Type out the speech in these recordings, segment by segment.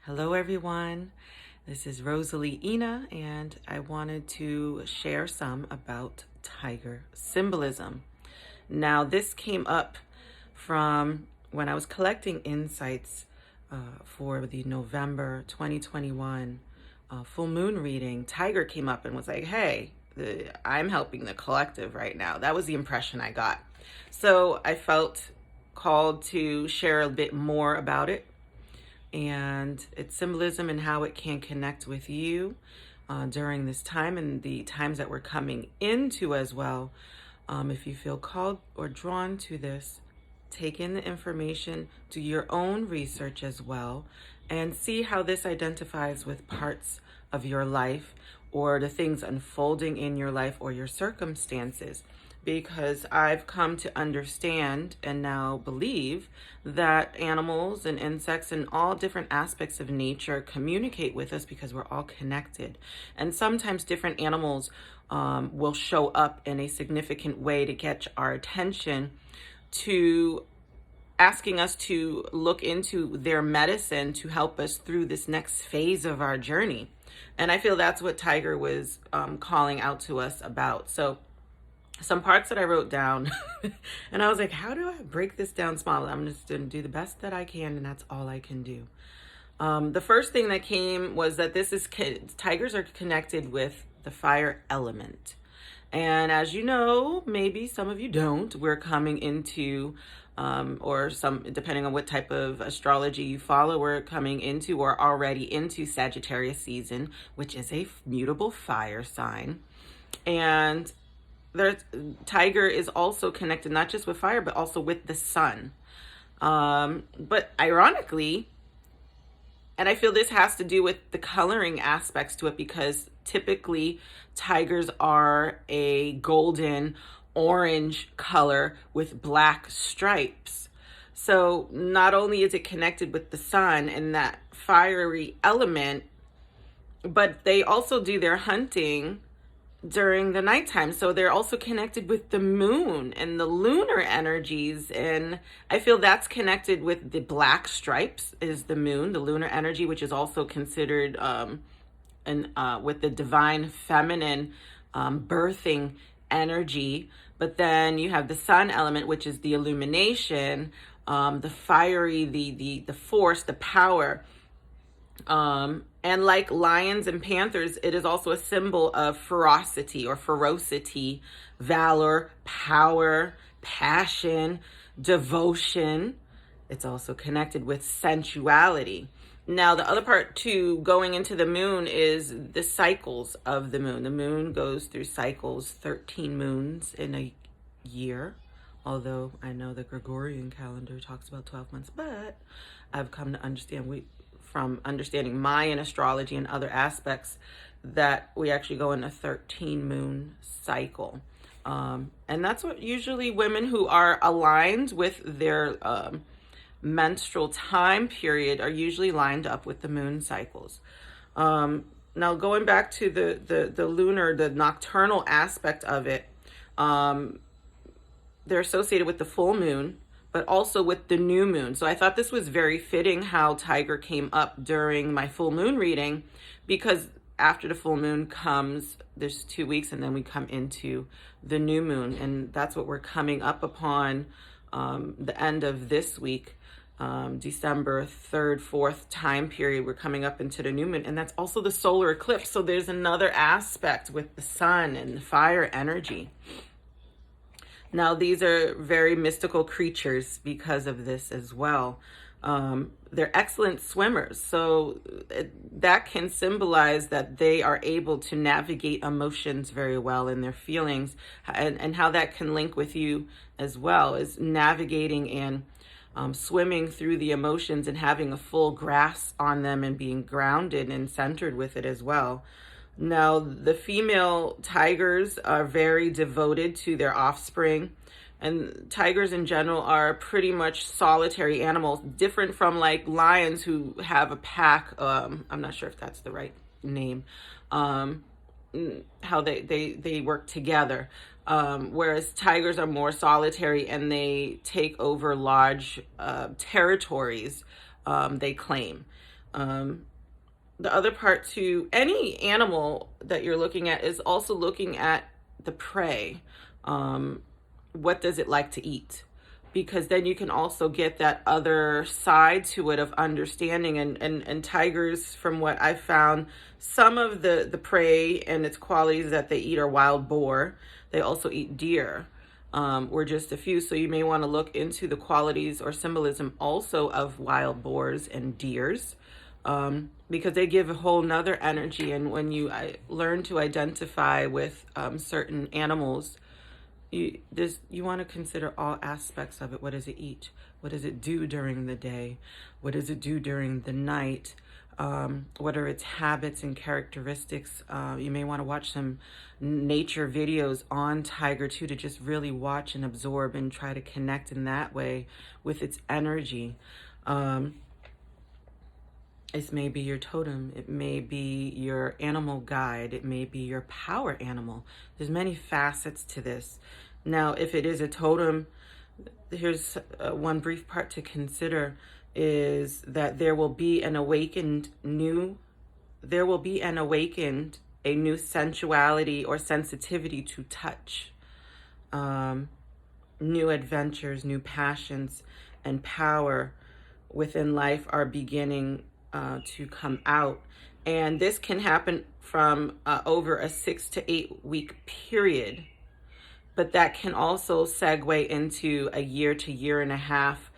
Hello everyone, this is Rosalie and I wanted to share some about tiger symbolism. Now this came up from when I was collecting insights for the November 2021 full moon reading. Tiger came up and was like, hey, I'm helping the collective right now. That was the impression I got. So I felt called to share a bit more about it and its symbolism and how it can connect with you during this time and the times that we're coming into as well. If you feel called or drawn to this, take in the information, do your own research as well, and see how this identifies with parts of your life or the things unfolding in your life or your circumstances. Because I've come to understand and now believe that animals and insects and all different aspects of nature communicate with us because we're all connected. And sometimes different animals will show up in a significant way to catch our attention, to asking us to look into their medicine to help us through this next phase of our journey. And I feel that's what Tiger was calling out to us about. So some parts that I wrote down and I was like, how do I break this down small? I'm just going to do the best that I can, and that's all I can do. The first thing that came was that tigers are connected with the fire element. And as you know, maybe some of you don't, we're coming into, or some, depending on what type of astrology you follow, we're coming into or already into Sagittarius season, which is a mutable fire sign. And Tiger is also connected not just with fire, but also with the sun. But ironically, and I feel this has to do with the coloring aspects to it, because typically tigers are a golden orange color with black stripes. So not only is it connected with the sun and that fiery element, but they also do their hunting during the nighttime. So they're also connected with the moon and the lunar energies. And I feel that's connected with the black stripes is the moon, the lunar energy, which is also considered with the divine feminine birthing energy. But then you have the sun element, which is the illumination, the fiery, the force, the power. And like lions and panthers, it is also a symbol of ferocity, valor, power, passion, devotion. It's also connected with sensuality. Now, the other part too, going into the moon, is the cycles of the moon. The moon goes through cycles, 13 moons in a year. Although I know the Gregorian calendar talks about 12 months, but I've come to understand from understanding Mayan astrology and other aspects that we actually go in a 13 moon cycle. And that's what usually women who are aligned with their menstrual time period are usually lined up with the moon cycles. Now going back to the lunar, the nocturnal aspect of it, they're associated with the full moon, but also with the new moon. So I thought this was very fitting how Tiger came up during my full moon reading, because after the full moon comes, there's 2 weeks, and then we come into the new moon. And that's what we're coming up upon the end of this week, December 3rd, 4th time period. We're coming up into the new moon, and that's also the solar eclipse. So there's another aspect with the sun and the fire energy. Now, these are very mystical creatures because of this as well. They're excellent swimmers. So that can symbolize that they are able to navigate emotions very well and their feelings, and how that can link with you as well, is navigating and swimming through the emotions and having a full grasp on them and being grounded and centered with it as well. Now, the female tigers are very devoted to their offspring, and tigers in general are pretty much solitary animals, different from like lions who have a pack. I'm not sure if that's the right name, how they work together. Whereas tigers are more solitary and they take over large territories they claim. The other part to any animal that you're looking at is also looking at the prey. What does it like to eat? Because then you can also get that other side to it of understanding. And tigers, from what I've found, some of the prey and its qualities that they eat are wild boar. They also eat deer, or just a few. So you may want to look into the qualities or symbolism also of wild boars and deers, because they give a whole nother energy. And when you learn to identify with certain animals, you want to consider all aspects of it. What does it eat? What does it do during the day? What does it do during the night? What are its habits and characteristics? You may want to watch some nature videos on tiger too, to just really watch and absorb and try to connect in that way with its energy. It may be your totem. It may be your animal guide. It may be your power animal. There's many facets to this. Now, if it is a totem, here's one brief part to consider, is that there will be an awakened, a new sensuality or sensitivity to touch. New adventures, new passions, and power within life are beginning to come out. And this can happen from over a 6 to 8 week period. But that can also segue into a year to year and a half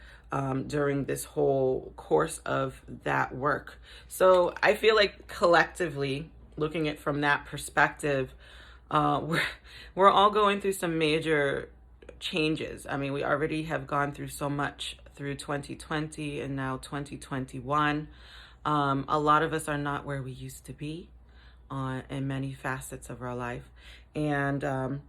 during this whole course of that work. So I feel like collectively, looking at it from that perspective, we're all going through some major changes. I mean, we already have gone through so much through 2020 and now 2021. A lot of us are not where we used to be in many facets of our life. And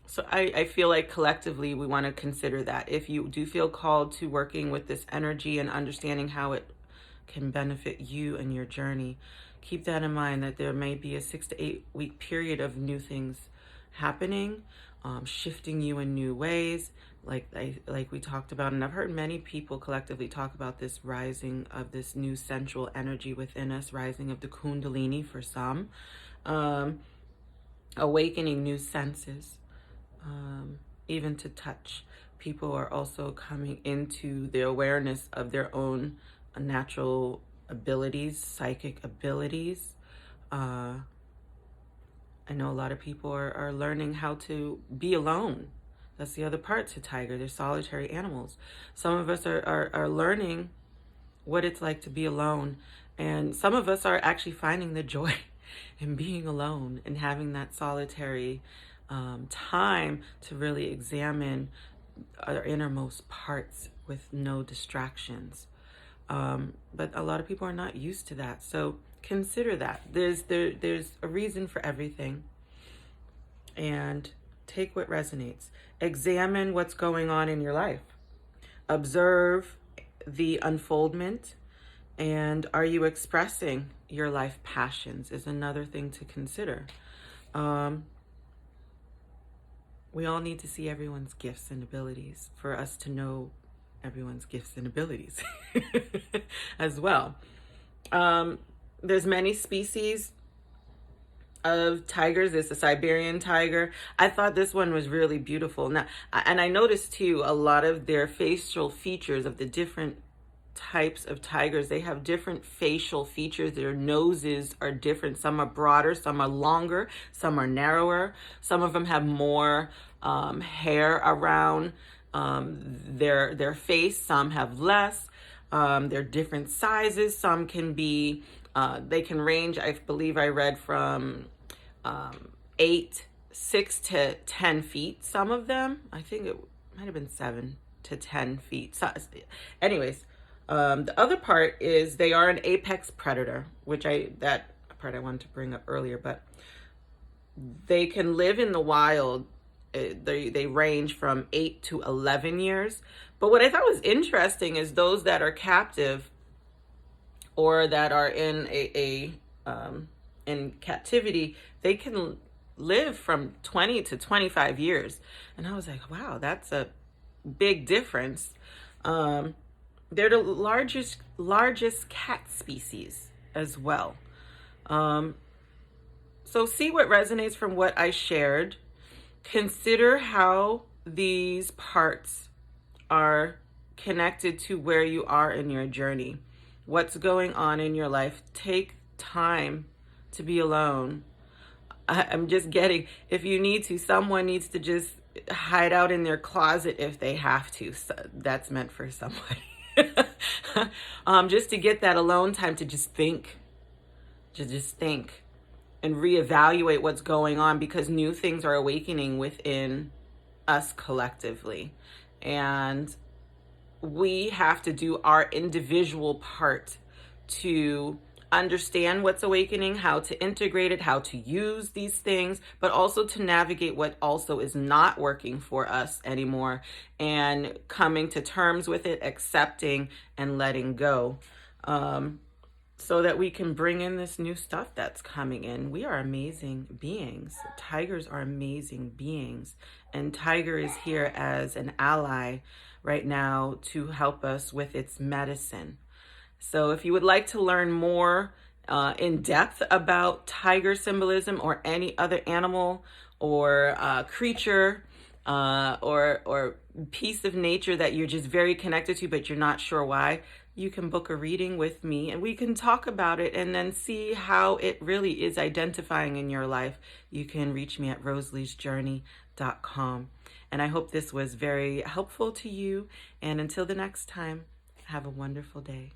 so I feel like collectively we want to consider that. If you do feel called to working with this energy and understanding how it can benefit you and your journey, keep that in mind, that there may be a 6 to 8 week period of new things happening, shifting you in new ways, like we talked about. And I've heard many people collectively talk about this rising of this new central energy within us, rising of the Kundalini for some, awakening new senses, even to touch. People are also coming into the awareness of their own natural abilities, psychic abilities. I know a lot of people are learning how to be alone. That's the other part to tiger. They're solitary animals. Some of us are learning what it's like to be alone. And some of us are actually finding the joy in being alone and having that solitary time to really examine our innermost parts with no distractions. But a lot of people are not used to that. So consider that. There's a reason for everything. And take what resonates. Examine what's going on in your life. Observe the unfoldment. And are you expressing your life passions is another thing to consider. We all need to see everyone's gifts and abilities for us to know everyone's gifts and abilities as well. There's many species of tigers. There's the Siberian tiger. I thought this one was really beautiful. Now, and I noticed too, a lot of their facial features of the different types of tigers, they have different facial features. Their noses are different. Some are broader, some are longer, some are narrower. Some of them have more hair around their face. Some have less. They're different sizes. Some can be, they can range, I believe I read, from 6 to 10 feet. Some of them, I think it might have been 7 to 10 feet. So, anyways, the other part is they are an apex predator, which that part I wanted to bring up earlier, but they can live in the wild. They range from 8 to 11 years. But what I thought was interesting is those that are captive or that are in in captivity, they can live from 20 to 25 years. And I was like, wow, that's a big difference. they're the largest cat species as well. So see what resonates from what I shared. Consider how these parts are connected to where you are in your journey. What's going on in your life? Take time to be alone. I'm just getting, if you need to, someone needs to just hide out in their closet if they have to. So that's meant for somebody. Just to get that alone time to just think, and reevaluate what's going on, because new things are awakening within us collectively. And we have to do our individual part to understand what's awakening, how to integrate it, how to use these things, but also to navigate what also is not working for us anymore, and coming to terms with it, accepting and letting go, so that we can bring in this new stuff that's coming in. We are amazing beings. Tigers are amazing beings, and Tiger is here as an ally right now to help us with its medicine. So if you would like to learn more in depth about tiger symbolism, or any other animal or creature or piece of nature that you're just very connected to, but you're not sure why, you can book a reading with me and we can talk about it and then see how it really is identifying in your life. You can reach me at rosaliesjourney.com. And I hope this was very helpful to you. And until the next time, have a wonderful day.